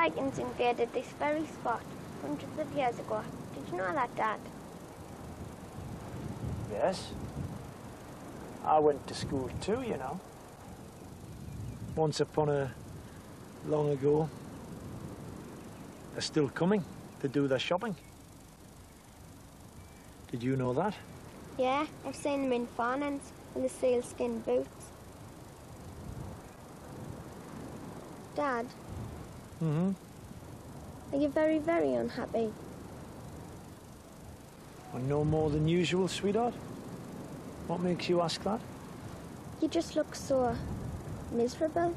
Vikings invaded this very spot hundreds of years ago. Did you know that, Dad? Yes. I went to school too, you know. Once upon a long ago. They're still coming to do their shopping. Did you know that? Yeah, I've seen them in Farnans and the sealskin boots. Dad? Mm-hmm. Are you very, very unhappy? Well, no more than usual, sweetheart. What makes you ask that? You just look so miserable.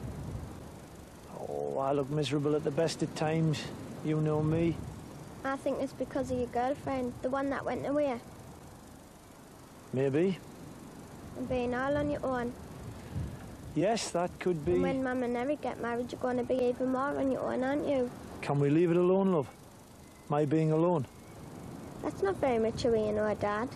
Oh, I look miserable at the best of times. You know me. I think it's because of your girlfriend, the one that went away. Maybe. And being all on your own. Yes, that could be. And when Mum and Eric get married, you're going to be even more on your own, aren't you? Can we leave it alone, love? My being alone? That's not very mature, you know, Dad.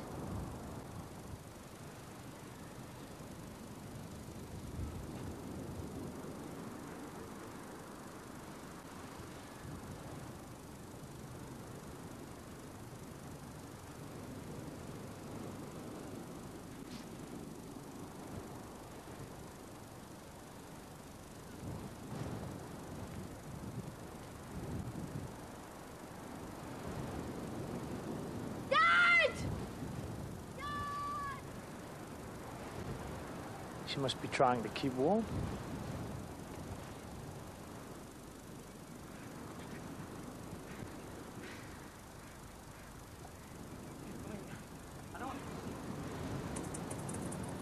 She must be trying to keep warm.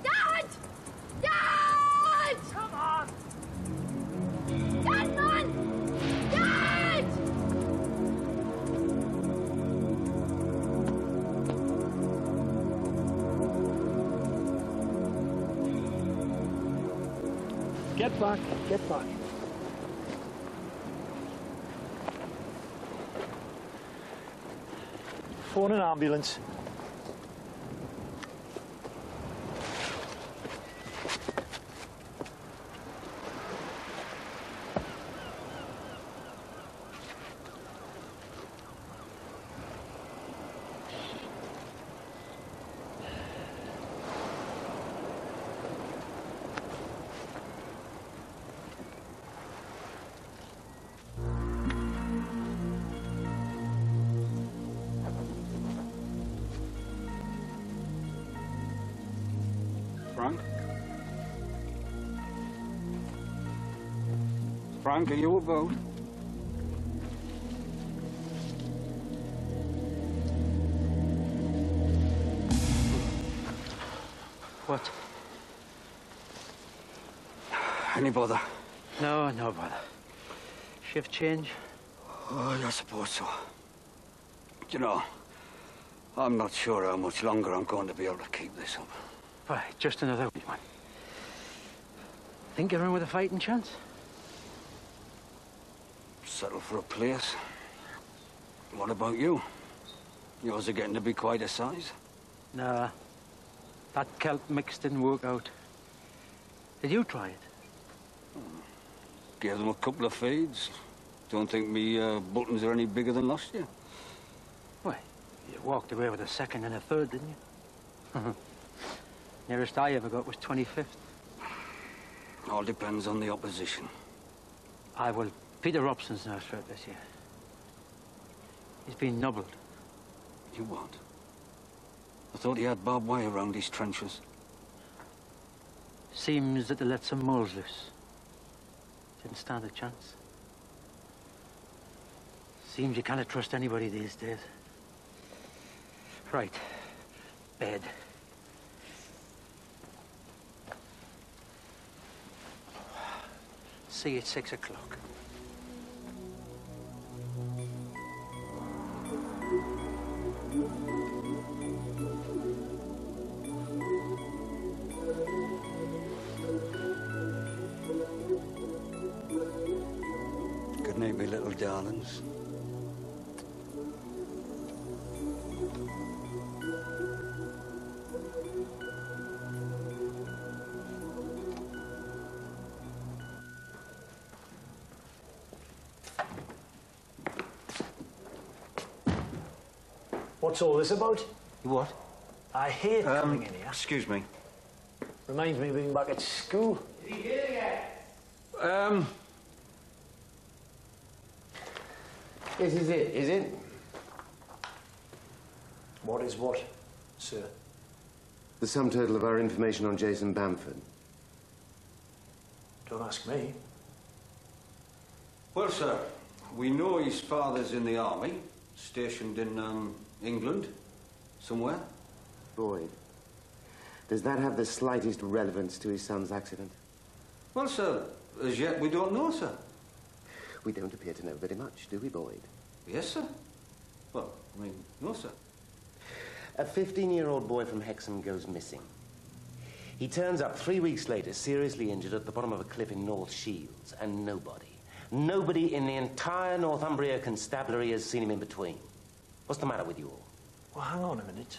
Dad! Dad! Come on! Dad, man! Dad! Get back, get back. Phone an ambulance. Frank? Frank, are you about? What? Any bother? No, no bother. Shift change? Oh, I suppose so. You know, I'm not sure how much longer I'm going to be able to keep this up. Right, just another one. Think you're in with a fighting chance? Settle for a place. What about you? Yours are getting to be quite a size. Nah. That kelp mix didn't work out. Did you try it? Gave them a couple of feeds. Don't think me buttons are any bigger than last year. Why, you walked away with a second and a third, didn't you? Nearest I ever got was 25th. All depends on the opposition. Well, Peter Robson's nurse threat this year. He's been nubbled. You what? I thought he had barbed wire around his trenches. Seems that they let some moles loose. Didn't stand a chance. Seems you can't trust anybody these days. Right. Bed. See you at 6 o'clock. Good night, me little darlings. What's all this about? What? I hate coming in here. Excuse me. Reminds me of being back at school. Is he here yet? This is it, is it? What is what, sir? The sum total of our information on Jason Bamford. Don't ask me. Well, sir, we know his father's in the army, stationed in, England, somewhere. Boyd, does that have the slightest relevance to his son's accident? Well, sir, as yet we don't know, sir. We don't appear to know very much, do we, Boyd? Yes, sir. Well, I mean, no, sir. A 15-year-old boy from Hexham goes missing. He turns up 3 weeks later, seriously injured at the bottom of a cliff in North Shields, and nobody in the entire Northumbria Constabulary has seen him in between. What's the matter with you all? Well, hang on a minute.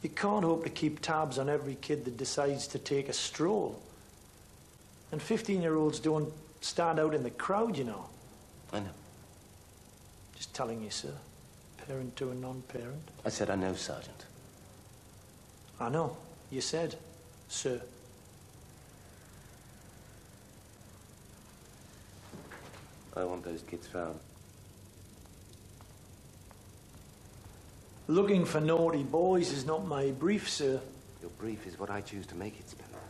You can't hope to keep tabs on every kid that decides to take a stroll. And 15-year-olds don't stand out in the crowd, you know. I know. Just telling you, sir. Parent to a non-parent. I said I know, Sergeant. I know. You said, sir. I want those kids found. Looking for naughty boys is not my brief, sir. Your brief is what I choose to make it, Spiller.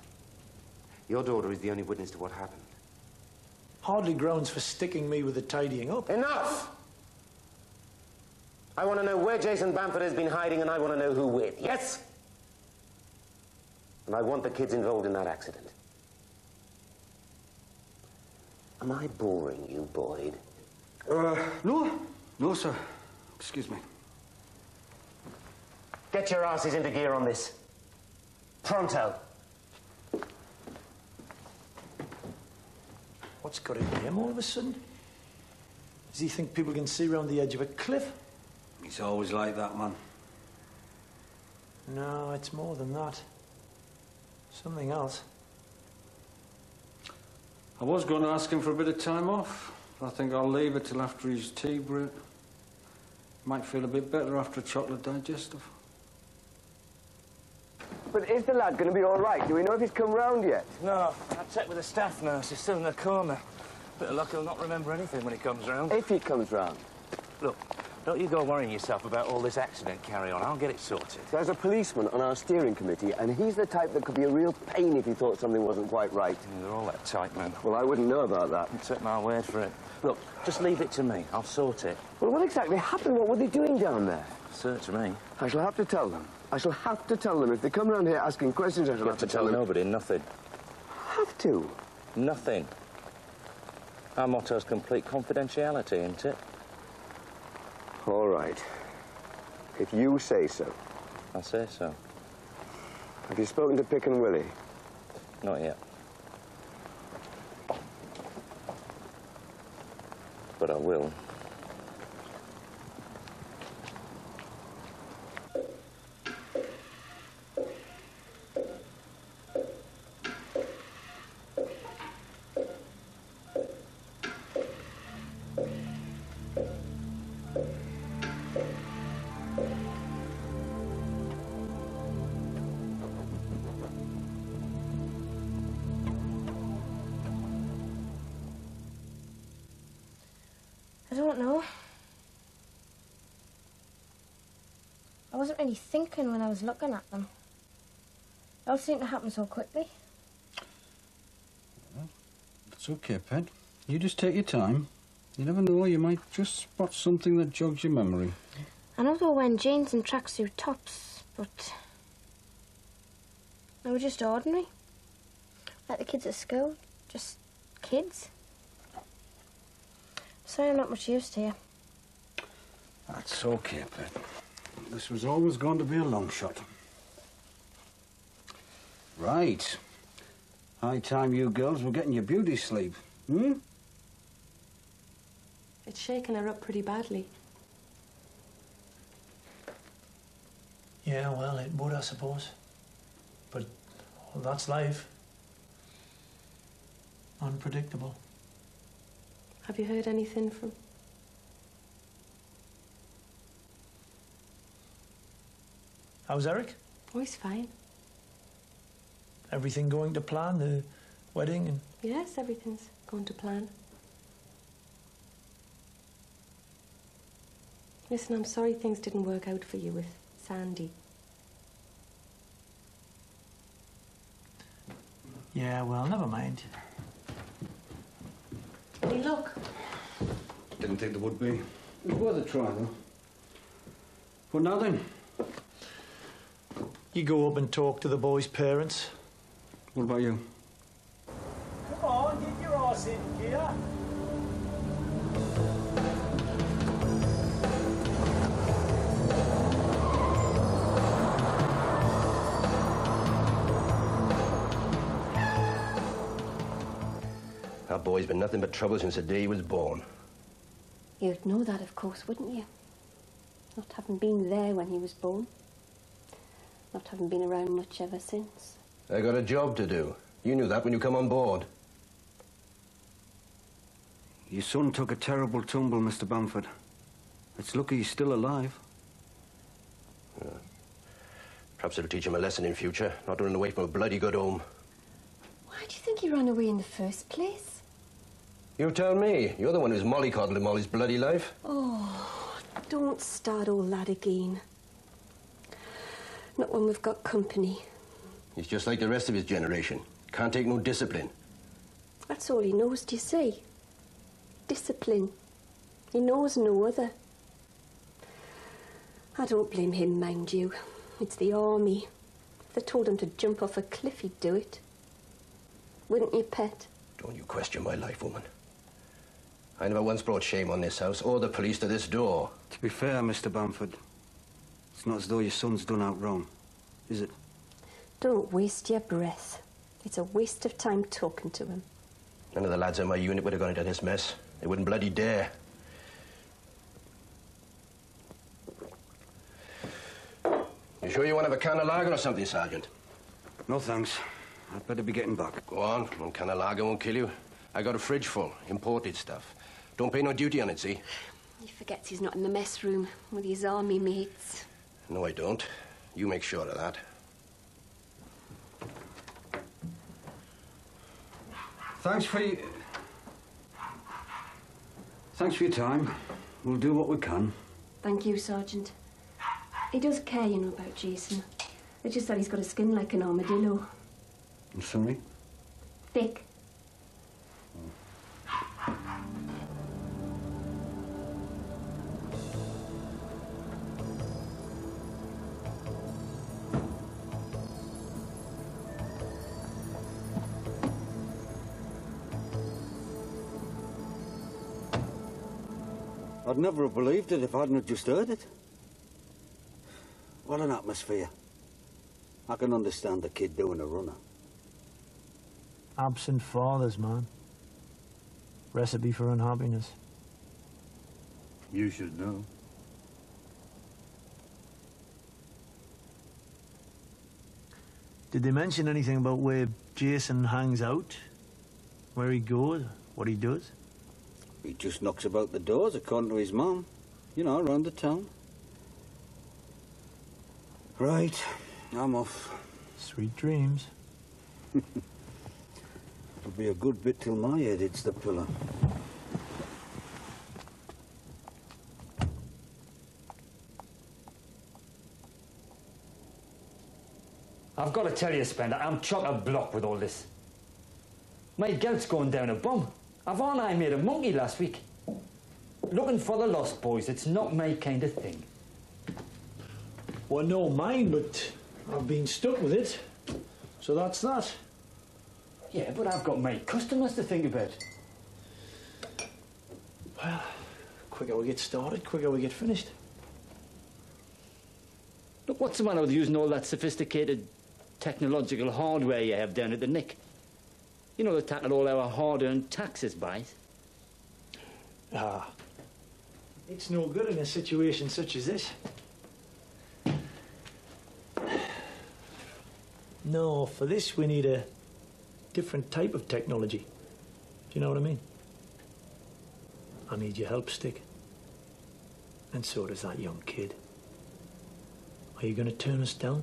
Your daughter is the only witness to what happened. Hardly grounds for sticking me with the tidying up. Enough! I want to know where Jason Bamford has been hiding, and I want to know who with. Yes? And I want the kids involved in that accident. Am I boring you, Boyd? No, sir. Excuse me. Get your asses into gear on this. Pronto. What's got into him all of a sudden? Does he think people can see round the edge of a cliff? He's always like that, man. No, it's more than that. Something else. I was going to ask him for a bit of time off. I think I'll leave it till after his tea break. Might feel a bit better after a chocolate digestive. But is the lad going to be all right? Do we know if he's come round yet? No, I checked with the staff nurse. He's still in a coma. Bit of luck, he'll not remember anything when he comes round. If he comes round. Look, don't you go worrying yourself about all this accident carry on. I'll get it sorted. There's a policeman on our steering committee, and he's the type that could be a real pain if he thought something wasn't quite right. Yeah, they're all that tight, man. Well, I wouldn't know about that. You take my word for it. Look, just leave it to me. I'll sort it. Well, what exactly happened? What were they doing down there? Search me. I shall have to tell them. I shall have to tell them. If they come round here asking questions, I shall have to tell them. Nobody, nothing. Have to? Nothing. Our motto's complete confidentiality, isn't it? All right. If you say so. I say so. Have you spoken to Pick and Willie? Not yet. But I will. I don't know. I wasn't really thinking when I was looking at them. It all seemed to happen so quickly. It's okay, Pet. You just take your time. You never know, you might just spot something that jogs your memory. I know they were wearing jeans and tracksuit tops, but they were just ordinary. Like the kids at school. Just kids. Sorry I'm not much use to you. That's okay, Pet. This was always going to be a long shot. Right. High time you girls were getting your beauty sleep. Hmm? It's shaken her up pretty badly. Yeah, well, it would, I suppose. But, well, that's life. Unpredictable. Have you heard anything from... How's Eric? Oh, he's fine. Everything going to plan, the wedding and... Yes, everything's going to plan. Listen, I'm sorry things didn't work out for you with Sandy. Yeah, well, never mind. Hey, look. Didn't think there would be. It was worth a try, though. But now then? You go up and talk to the boy's parents. What about you? Come on, get your ass in here. Our boy's been nothing but trouble since the day he was born. You'd know that, of course, wouldn't you? Not having been there when he was born. Not having been around much ever since. I got a job to do. You knew that when you come on board. Your son took a terrible tumble, Mr. Bamford. It's lucky he's still alive. Perhaps it'll teach him a lesson in future, not to run away from a bloody good home. Why do you think he ran away in the first place? You tell me. You're the one who's mollycoddled him all his bloody life. Oh, don't start all that again. Not when we've got company. He's just like the rest of his generation. Can't take no discipline. That's all he knows, do you see? Discipline. He knows no other. I don't blame him, mind you. It's the army. If they told him to jump off a cliff, he'd do it. Wouldn't you, Pet? Don't you question my life, woman. I never once brought shame on this house or the police to this door. To be fair, Mr. Bamford, it's not as though your son's done out wrong, is it? Don't waste your breath. It's a waste of time talking to him. None of the lads in my unit would have gone into this mess. They wouldn't bloody dare. You sure you want to have a can of lager or something, Sergeant? No, thanks. I'd better be getting back. Go on. One can of lager won't kill you. I got a fridge full. Imported stuff. Don't pay no duty on it, see? He forgets he's not in the mess room with his army mates. No, I don't. You make sure of that. Thanks for your time. We'll do what we can. Thank you, Sergeant. He does care, you know, about Jason. It's just that he's got a skin like an armadillo. I'm sorry? Thick. I'd never have believed it if I hadn't have just heard it. What an atmosphere. I can understand the kid doing a runner. Absent fathers, man. Recipe for unhappiness. You should know. Did they mention anything about where Jason hangs out? Where he goes? What he does? He just knocks about the doors, according to his mum. You know, around the town. Right, I'm off. Sweet dreams. It'll be a good bit till my head hits the pillow. I've got to tell you, Spender, I'm chock-a-block with all this. My gout's going down a bum. Avon I made a monkey last week. Looking for the lost boys, it's not my kind of thing. Well, no, mine, but I've been stuck with it. So that's that. Yeah, but I've got my customers to think about. Well, quicker we get started, quicker we get finished. Look, what's the matter with using all that sophisticated technological hardware you have down at the Nick? You know, they tackle all our hard-earned taxes, boys. Ah, it's no good in a situation such as this. No, for this we need a different type of technology. Do you know what I mean? I need your help, Stick. And so does that young kid. I Are you going to turn us down?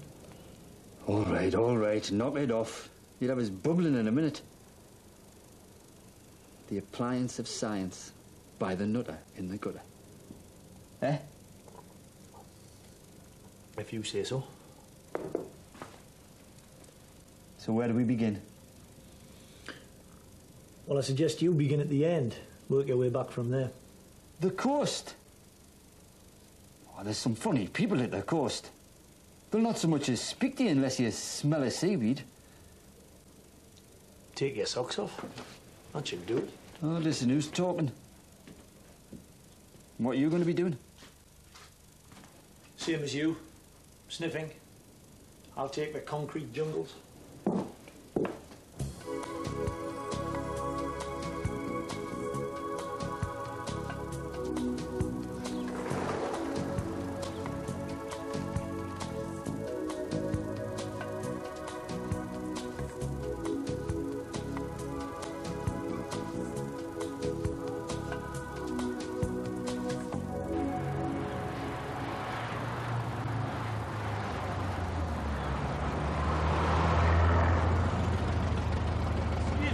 All right, knock it off. You'll have us bubbling in a minute. The appliance of science by the nutter in the gutter. Eh? If you say so. So where do we begin? Well, I suggest you begin at the end. Work your way back from there. The coast. Oh, there's some funny people at the coast. They'll not so much as speak to you unless you smell of seaweed. Take your socks off. That should do it. Oh, listen, who's talking? What are you going to be doing? Same as you. Sniffing. I'll take the concrete jungles.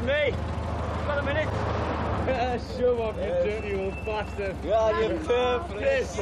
Me? Got a minute? Show up, you dirty old bastard. Yeah, you're perfect.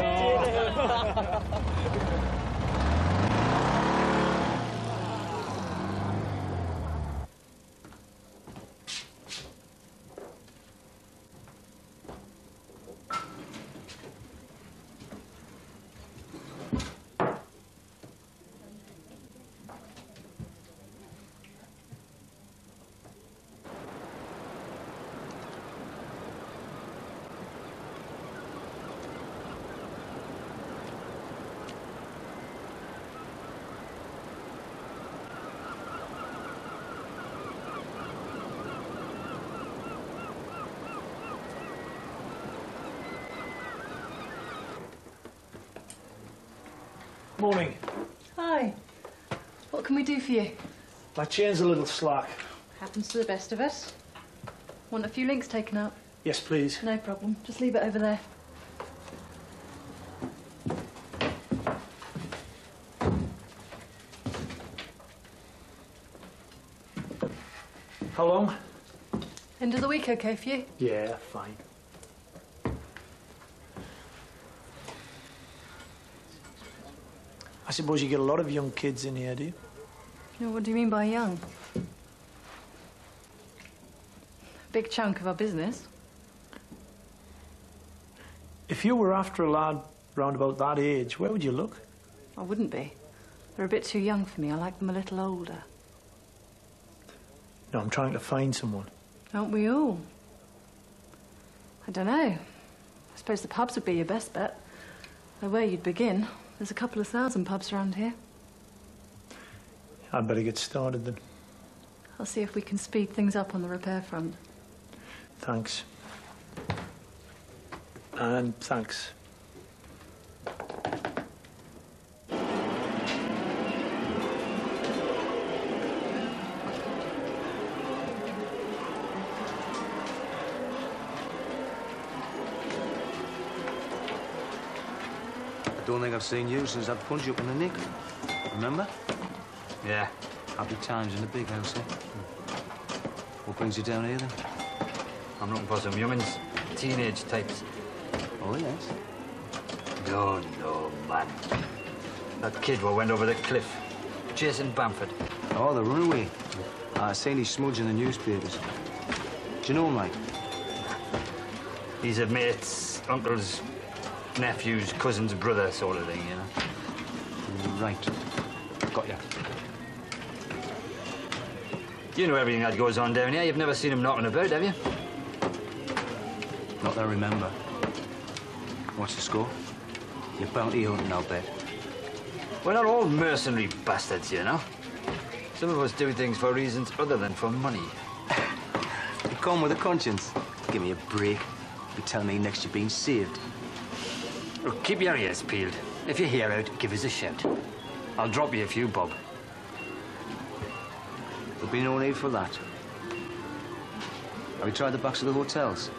Morning. Hi. What can we do for you? My chain's a little slack. Happens to the best of us. Want a few links taken out? Yes, please. No problem. Just leave it over there. How long? End of the week okay for you? Yeah, fine. I suppose you get a lot of young kids in here, do you? No, what do you mean by young? Big chunk of our business. If you were after a lad round about that age, where would you look? I wouldn't be. They're a bit too young for me. I like them a little older. No, I'm trying to find someone. Aren't we all? I don't know. I suppose the pubs would be your best bet. Though where you'd begin. There's a couple of thousand pubs around here. I'd better get started then. I'll see if we can speed things up on the repair front. Thanks. And thanks. I don't think I've seen you since I've punched you up in the nick. Remember? Yeah. Happy times in the big house, eh? What brings you down here, then? I'm looking for some young'uns, teenage types. Oh, yes? No, man. That kid what went over the cliff, Jason Bamford. Oh, the runaway. I seen his smudge in the newspapers. Do you know him, like? He's a mate's, uncle's, nephew's, cousin's brother sort of thing, you know? Right. Got ya. You know everything that goes on down here. You've never seen him knocking about, have you? Not that I remember. What's the score? You're bounty hunting, I'll bet. We're not all mercenary bastards, you know. Some of us do things for reasons other than for money. You come with a conscience. Give me a break. You tell me next you're being saved. Look, keep your ears peeled. If you hear out, give us a shout. I'll drop you a few bob. There'll be no need for that. Have you tried the backs of the hotels?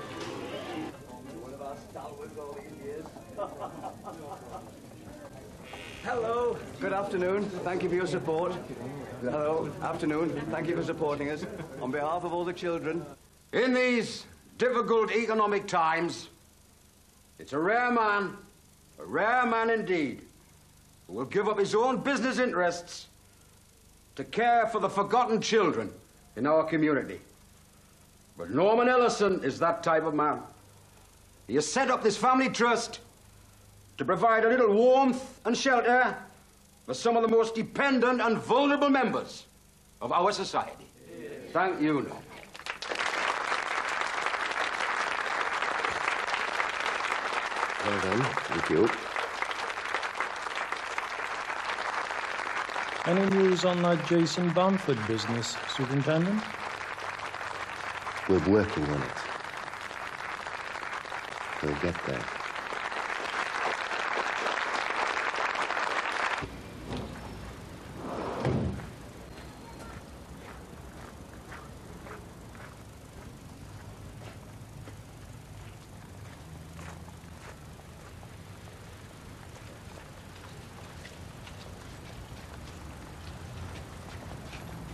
Hello. Good afternoon. Thank you for your support. Hello. Afternoon. Thank you for supporting us. On behalf of all the children. In these difficult economic times, it's a rare man indeed, who will give up his own business interests to care for the forgotten children in our community. But Norman Ellison is that type of man. He has set up this family trust to provide a little warmth and shelter for some of the most dependent and vulnerable members of our society. Thank you, Norman. Well done. Thank you. Any news on that Jason Bamford business, Superintendent? We're working on it. We'll get there.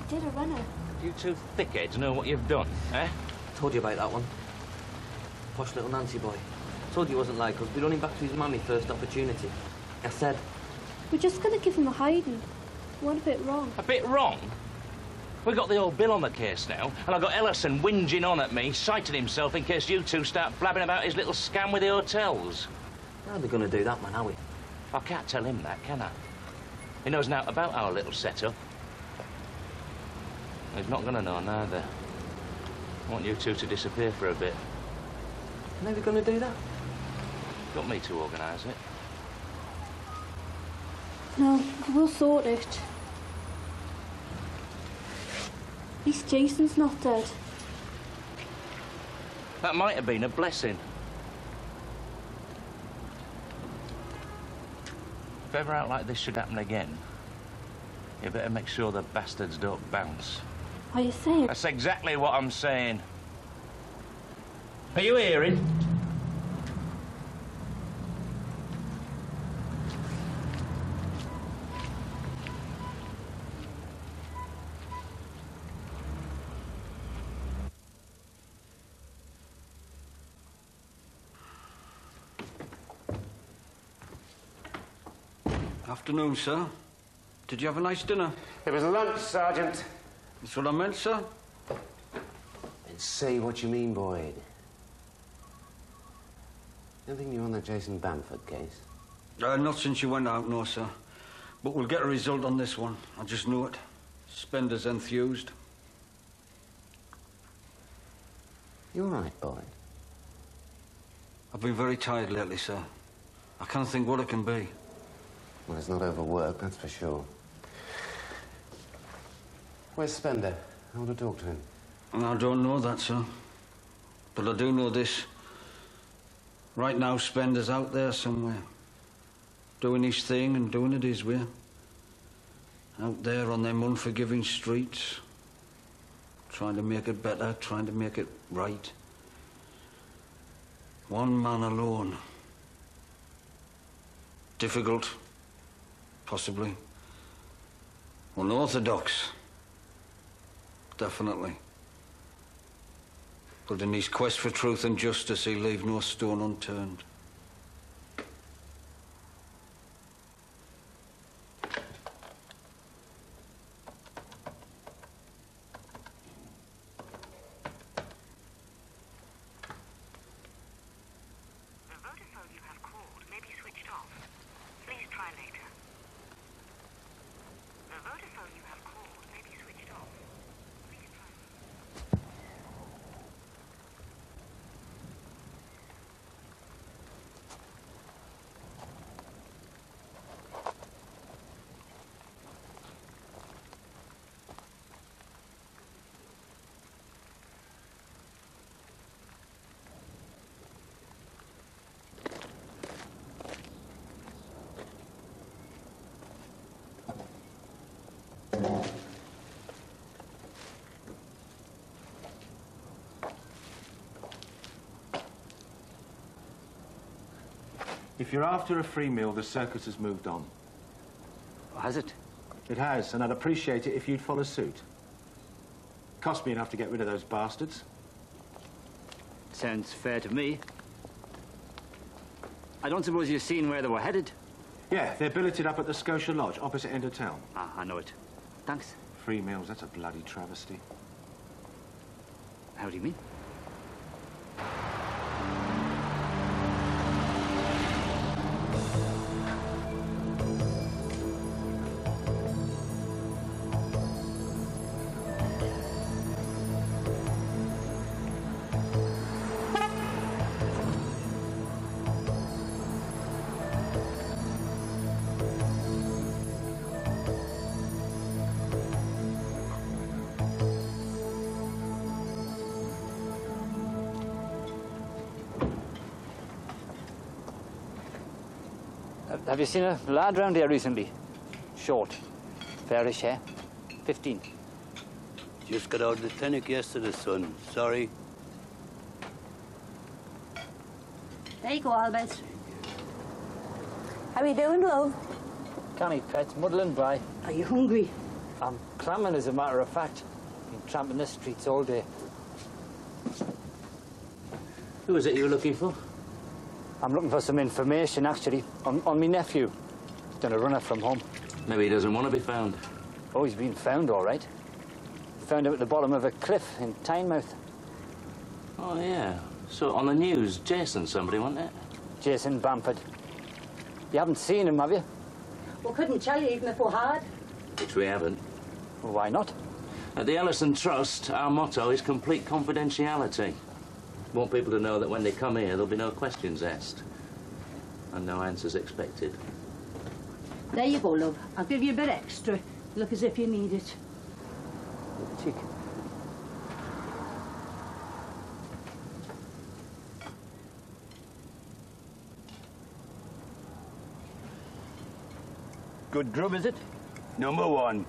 Did a runner. You two thickheads know what you've done, eh? Told you about that one. Posh little Nancy boy. Told you he wasn't like us. We'd run him back to his mummy first opportunity. I said... We're just going to give him a hiding. What a bit wrong. A bit wrong? We've got the old Bill on the case now, and I've got Ellison whinging on at me, citing himself in case you two start blabbing about his little scam with the hotels. How are they going to do that, man, are we? I can't tell him that, can I? He knows now about our little setup. He's not going to know neither. I want you two to disappear for a bit. How are they going to do that? Got me to organise it. No, we'll sort it. At least Jason's not dead. That might have been a blessing. If ever out like this should happen again, you better make sure the bastards don't bounce. Are you saying? That's exactly what I'm saying. Are you hearing? Afternoon, sir. Did you have a nice dinner? It was lunch, Sergeant. That's what I meant, sir. And say what you mean, Boyd. Anything new on that Jason Bamford case? Not since you went out, no, sir. But we'll get a result on this one. I just knew it. Spender's enthused. You all right, Boyd? I've been very tired lately, sir. I can't think what it can be. Well, it's not overwork, that's for sure. Where's Spender? I want to talk to him. I don't know that, sir. But I do know this. Right now, Spender's out there somewhere. Doing his thing and doing it his way. Out there on them unforgiving streets. Trying to make it better, trying to make it right. One man alone. Difficult. Possibly. Unorthodox. Definitely. But in his quest for truth and justice, he'll leave no stone unturned. If you're after a free meal, the circus has moved on. has it? It has, and I'd appreciate it if you'd follow suit. Cost me enough to get rid of those bastards. Sounds fair to me. I don't suppose you've seen where they were headed? Yeah, they're billeted up at the Scotia Lodge, opposite end of town. Ah, I know it. Thanks. Free meals, that's a bloody travesty. How do you mean? Have you seen a lad round here recently? Short, fairish hair, 15. Just got out of the clinic yesterday, son. Sorry. There you go, Albert. How are you doing, love? Canny pet, muddling by. Are you hungry? I'm clamming, as a matter of fact. Been tramping the streets all day. Who is it you were looking for? I'm looking for some information, actually, on my nephew. He's done a runner from home. Maybe he doesn't want to be found. Oh, he's been found, all right. Found him at the bottom of a cliff in Tynemouth. Oh, yeah. So on the news, Jason somebody, wasn't it? Jason Bamford. You haven't seen him, have you? We couldn't tell you even if we had. Which we haven't. Well, why not? At the Ellison Trust, our motto is complete confidentiality. We want people to know that when they come here, there'll be no questions asked. And no answers expected. There you go, love. I'll give you a bit extra. Look as if you need it. Cheek. Good grub, is it? Number one.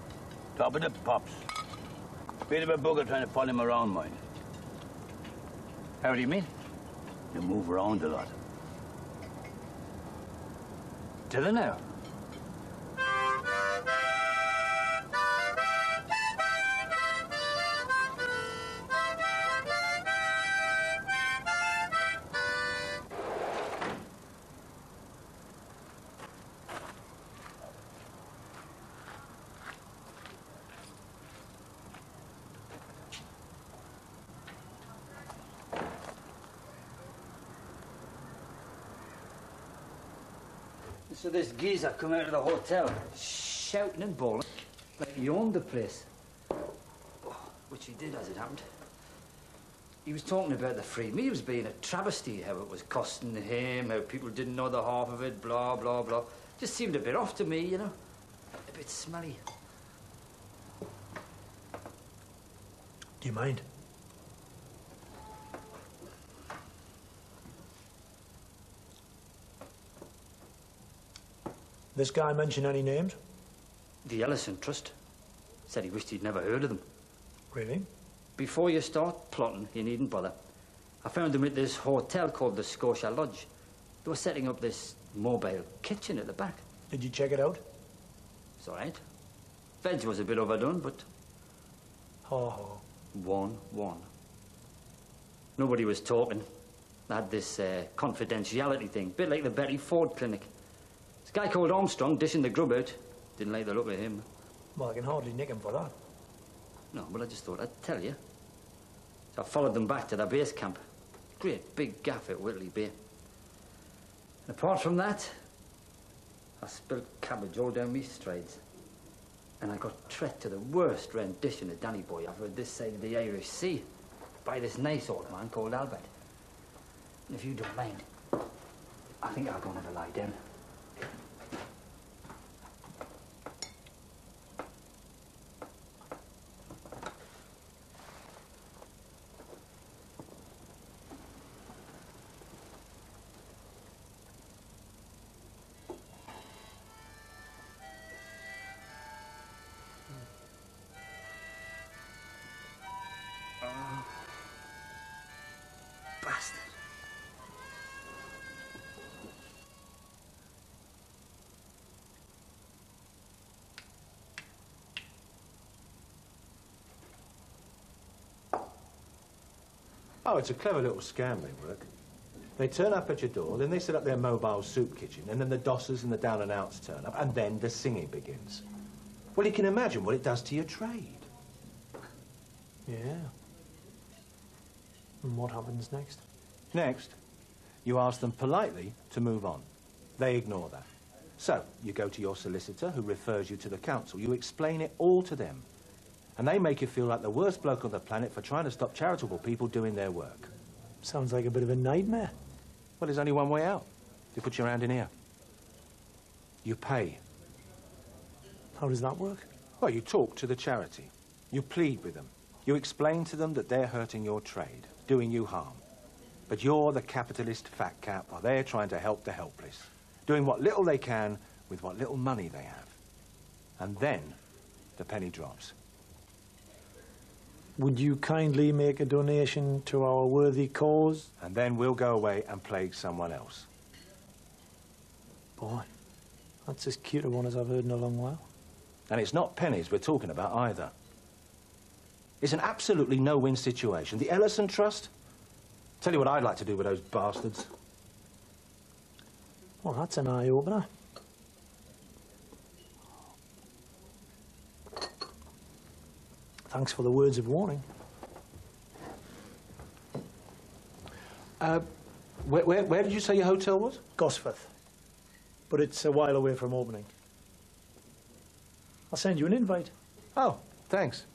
Top of the pops. Bit of a bugger trying to follow him around, mind. How do you mean? You move around a lot. Tell her now. So this geezer come out of the hotel, shouting and bawling, like he owned the place. Oh, which he did, as it happened. He was talking about the free meals being a travesty, how it was costing him, how people didn't know the half of it, blah, blah, blah. Just seemed a bit off to me, you know. A bit smelly. Do you mind? This guy mention any names? The Ellison Trust. Said he wished he'd never heard of them. Really? Before you start plotting, you needn't bother. I found them at this hotel called the Scotia Lodge. They were setting up this mobile kitchen at the back. Did you check it out? It's all right. Veg was a bit overdone, but... Ho ho. 1-1. Nobody was talking. They had this confidentiality thing, bit like the Betty Ford clinic. This guy called Armstrong dishing the grub out. Didn't like the look of him. Well, I can hardly nick him for that. No, but I just thought I'd tell you. So I followed them back to their base camp. Great big gaff at Whitley Bay. And apart from that, I spilled cabbage all down me strides. And I got treated to the worst rendition of Danny Boy I've heard this side of the Irish Sea by this nice old man called Albert. And if you don't mind, I think I'll go and have a lie down. Oh, it's a clever little scam they work. They turn up at your door, then they set up their mobile soup kitchen, and then the dossers and the down and outs turn up, and then the singing begins. Well, you can imagine what it does to your trade. Yeah. And what happens next? Next, you ask them politely to move on. They ignore that. So, you go to your solicitor, who refers you to the council. You explain it all to them. And they make you feel like the worst bloke on the planet for trying to stop charitable people doing their work. Sounds like a bit of a nightmare. Well, there's only one way out. You put your hand in here. You pay. How does that work? Well, you talk to the charity. You plead with them. You explain to them that they're hurting your trade, doing you harm. But you're the capitalist fat cap, while they're trying to help the helpless, doing what little they can with what little money they have. And then the penny drops. Would you kindly make a donation to our worthy cause? And then we'll go away and plague someone else. Boy, that's as cute a one as I've heard in a long while. And it's not pennies we're talking about either. It's an absolutely no-win situation. The Ellison Trust? Tell you what I'd like to do with those bastards. Well, that's an eye-opener. Thanks for the words of warning. Where did you say your hotel was? Gosforth. But it's a while away from opening. I'll send you an invite. Oh, thanks.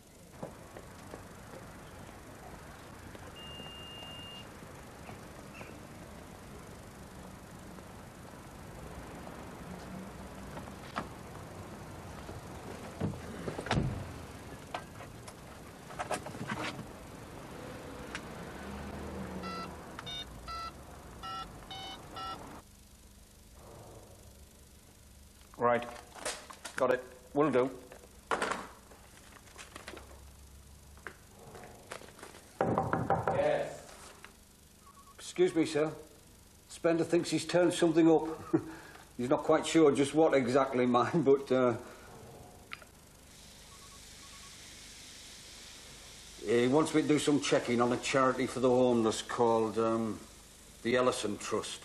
Right. Got it. Will do. Yes. Excuse me, sir. Spender thinks he's turned something up. He's not quite sure just what exactly, mind, but, he wants me to do some checking on a charity for the homeless called, the Ellison Trust.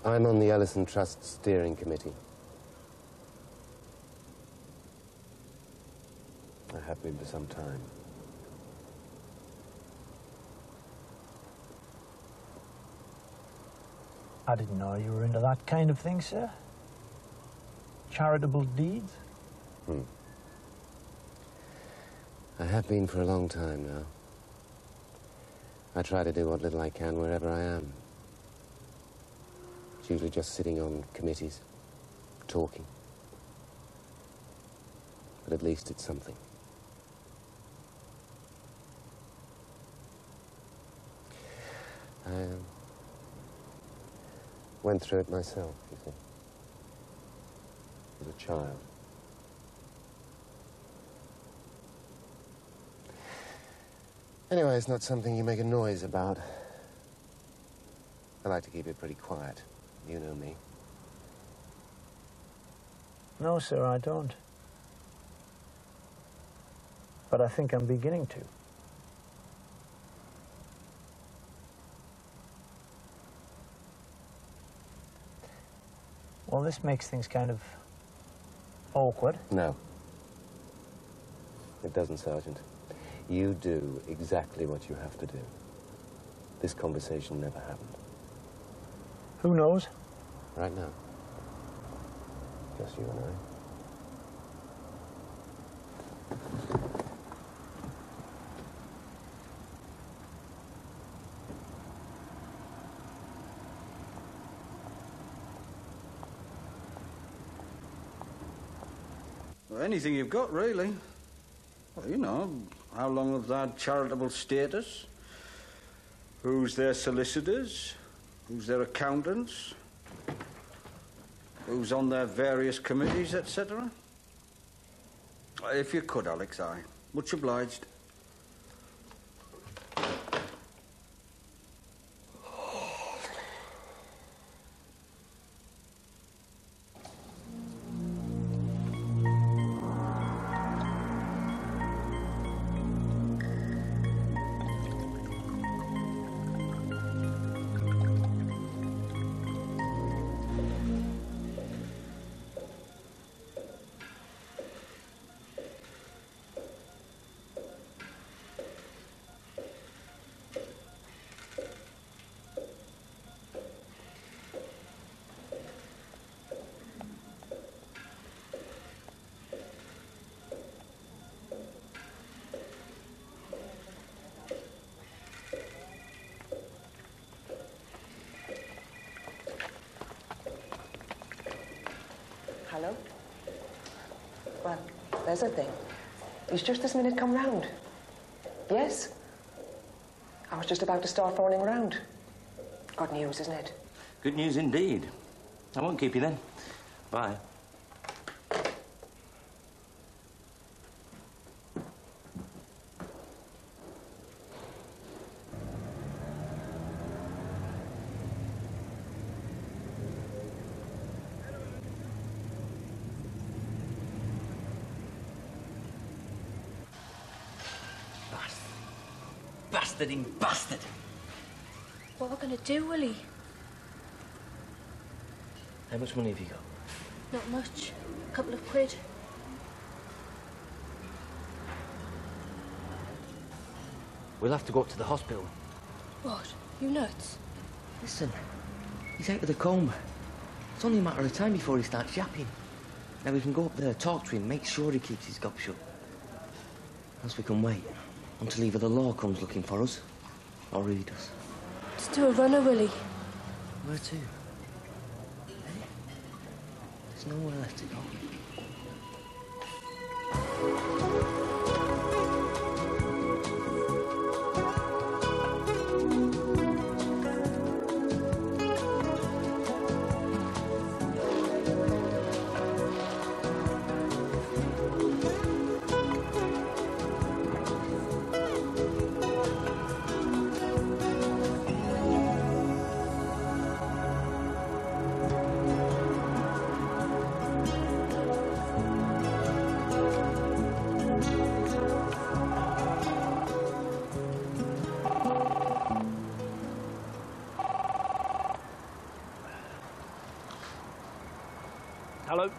I'm on the Ellison Trust Steering Committee. I have been for some time. I didn't know you were into that kind of thing, sir. Charitable deeds? I have been for a long time now. I try to do what little I can wherever I am. It's usually just sitting on committees, talking. But at least it's something. I went through it myself, you see, as a child. Anyway, it's not something you make a noise about. I like to keep it pretty quiet. You know me. No, sir, I don't. But I think I'm beginning to. Well, this makes things kind of awkward. No. It doesn't, Sergeant. You do exactly what you have to do. This conversation never happened. Who knows? Right now. Just you and I. Well, anything you've got, really. Well, you know, how long have they had charitable status? Who's their solicitors? Who's their accountants? Who's on their various committees, etc.? If you could, Alex, aye. Much obliged. Hello? Well, there's a thing. He's just this minute come round. Yes? I was just about to start phoning round. Good news, isn't it? Good news indeed. I won't keep you then. Bye. Bastarding bastard! What are we going to do, Willie? How much money have you got? Not much. A couple of quid. We'll have to go up to the hospital. What? You nuts? Listen, he's out of the coma. It's only a matter of time before he starts yapping. Now we can go up there, talk to him, make sure he keeps his gob shut. Else we can wait until either the law comes looking for us or he does. Let's do a runner, Willie. Where to? There's nowhere left to go. Hello?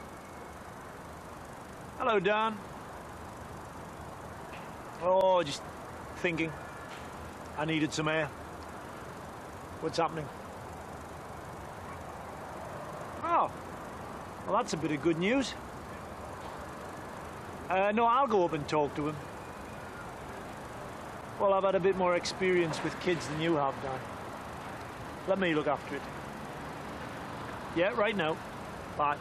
Hello, Dan. Oh, just thinking. I needed some air. What's happening? Oh, well, that's a bit of good news. No, I'll go up and talk to him. Well, I've had a bit more experience with kids than you have, Dan. Let me look after it. Yeah, right now. Bye.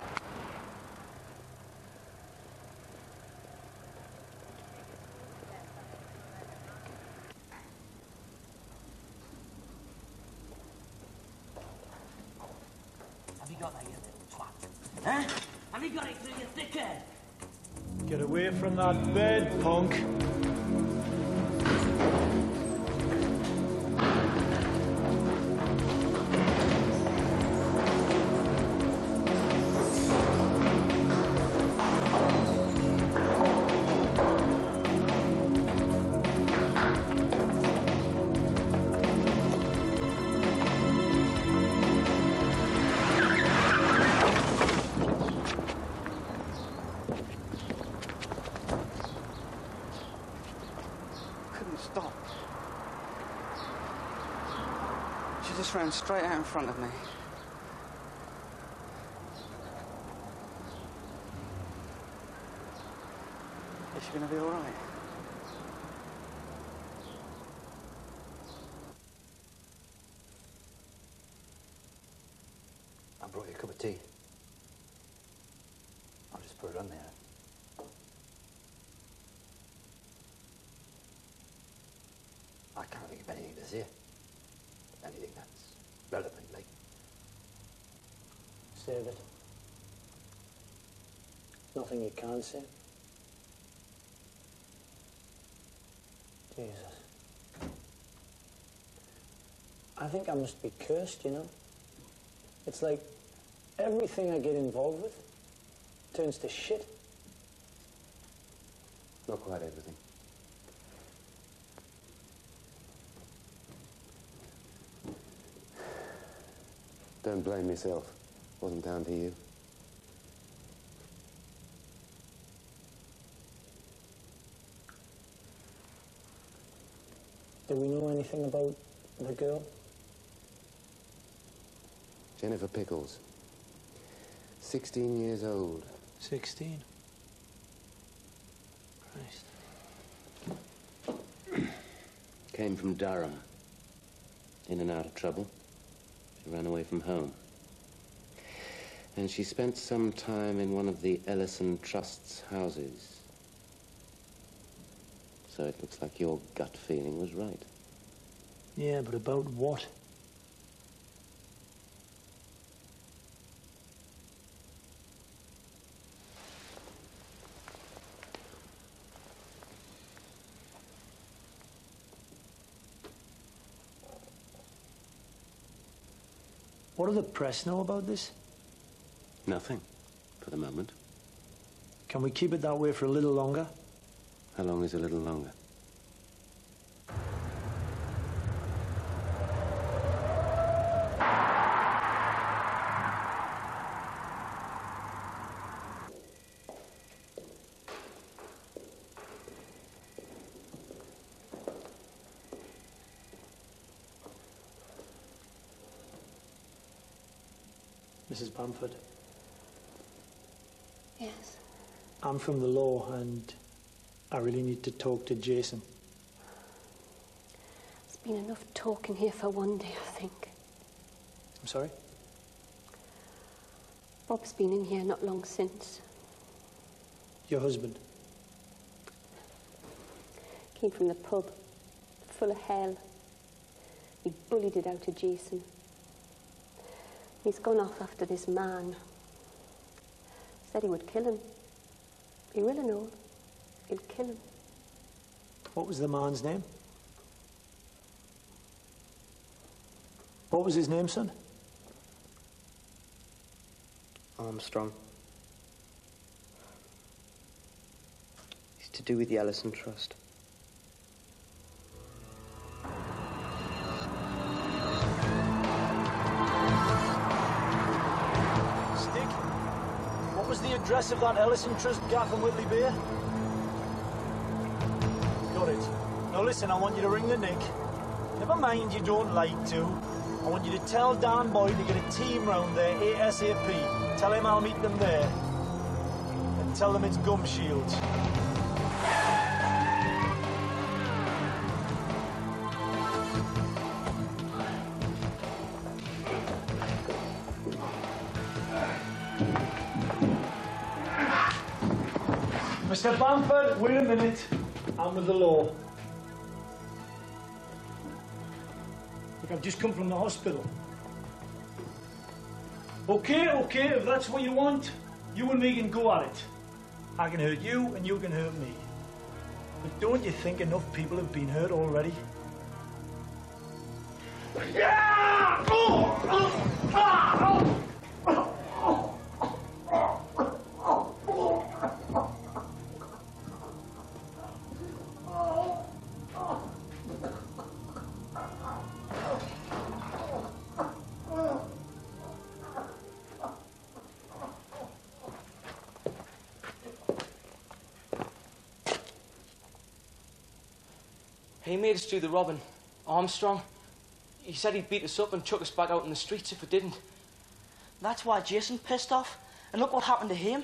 Have you got that, you little twat? Huh? Have you got it through your thick head? Get away from that bed, punk. Stop. She just ran straight out in front of me. Is she going to be all right? I brought you a cup of tea. I'll just put it on there. I can't think of anything to say. Anything that's relevant, like. Save it. Nothing you can't say. Jesus. I think I must be cursed, you know? It's like everything I get involved with turns to shit. Not quite everything. Don't blame yourself. Wasn't down to you. Do we know anything about the girl? Jennifer Pickles. 16 years old. 16? Christ. Came from Durham. In and out of trouble. She ran away from home. And she spent some time in one of the Ellison Trust's houses. So it looks like your gut feeling was right. Yeah, but about what? What do the press know about this? Nothing, for the moment. Can we keep it that way for a little longer? How long is a little longer? Mrs. Bamford, Yes. I'm from the law and I really need to talk to Jason. There's been enough talking here for one day, I think. I'm sorry? Bob's been in here not long since. Your husband? Came from the pub, full of hell. He bullied it out of Jason. He's gone off after this man. Said he would kill him. He will and all. He'll kill him. What was the man's name? What was his name, son? Armstrong. It's to do with the Ellison Trust. Stick, what was the address of that Ellison Trust gaff in Whitley Bay? Got it. Now listen, I want you to ring the Nick. Never mind you don't like to. I want you to tell Dan Boyd to get a team round there ASAP. Tell him I'll meet them there. And tell them it's Gum Shields. Mr. Bamford, wait a minute. I'm with the law. Look, I've just come from the hospital. Okay, if that's what you want, you and me can go at it. I can hurt you and you can hurt me. But don't you think enough people have been hurt already? He made us do the robbing. Armstrong. He said he'd beat us up and chuck us back out in the streets if we didn't. That's why Jason pissed off. And look what happened to him.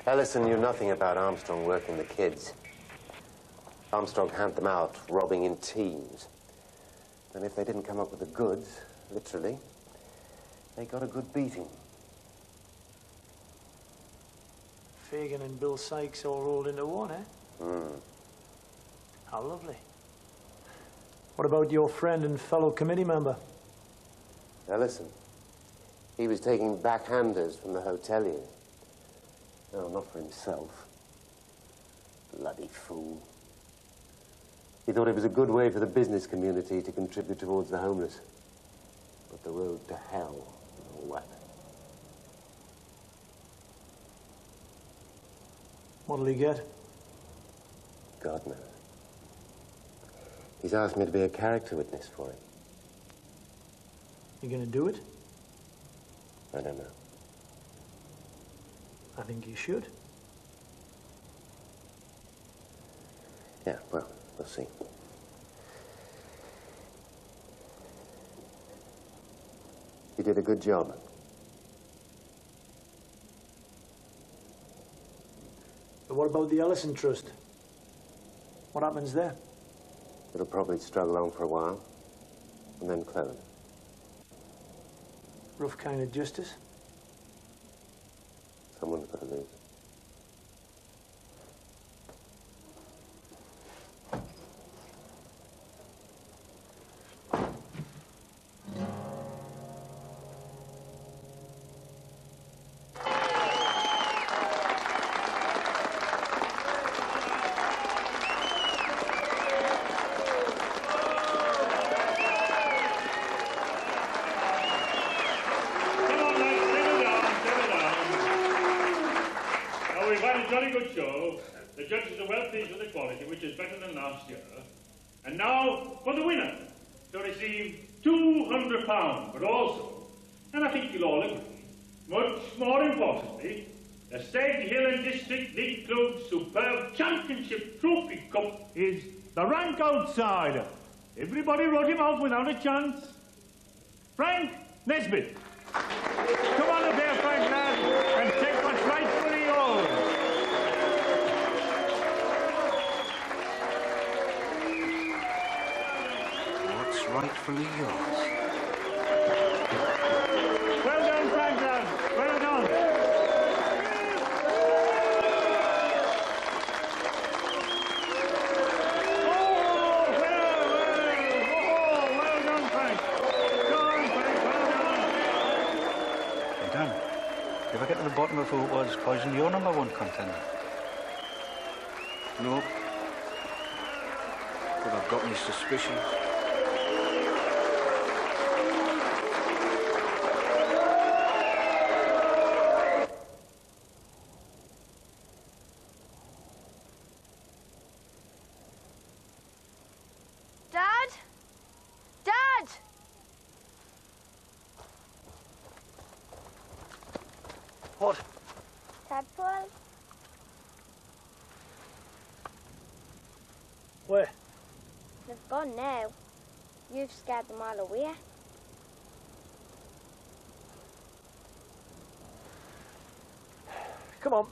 Ellison knew nothing about Armstrong working the kids. Armstrong had them out, robbing in teams. And if they didn't come up with the goods, literally, they got a good beating. Fagan and Bill Sykes all rolled into one, eh? Hmm. How lovely. What about your friend and fellow committee member? Ellison. He was taking backhanders from the hoteliers. No, not for himself. Bloody fool. He thought it was a good way for the business community to contribute towards the homeless. But the road to hell, or what? What'll he get? God knows. He's asked me to be a character witness for him. You gonna do it? I don't know. I think you should. Yeah, well, we'll see. You did a good job. But what about the Ellison Trust? What happens there? It'll probably struggle on for a while, and then close. Rough kind of justice. Someone's got to lose. Jolly good show. The judges are well pleased with the quality, which is better than last year. And now for the winner to receive £200, but also, and I think you'll all agree, much more importantly, the Steg Hill and District League Club's superb championship trophy cup is the rank outsider. Everybody wrote him out without a chance. Frank Nesbitt. Come on up here, Frank, lad, and take what's rightfully yours. Rightfully yours. Well done, Frank, lad. Well done. Well done, Frank. Go on, Frank, well done. Hey, Dan, you ever get to the bottom of who it was poisoned your number one contender? No. But I've got my suspicions. What? Tadpole? Where? They've gone now. You've scared them all away. Come on.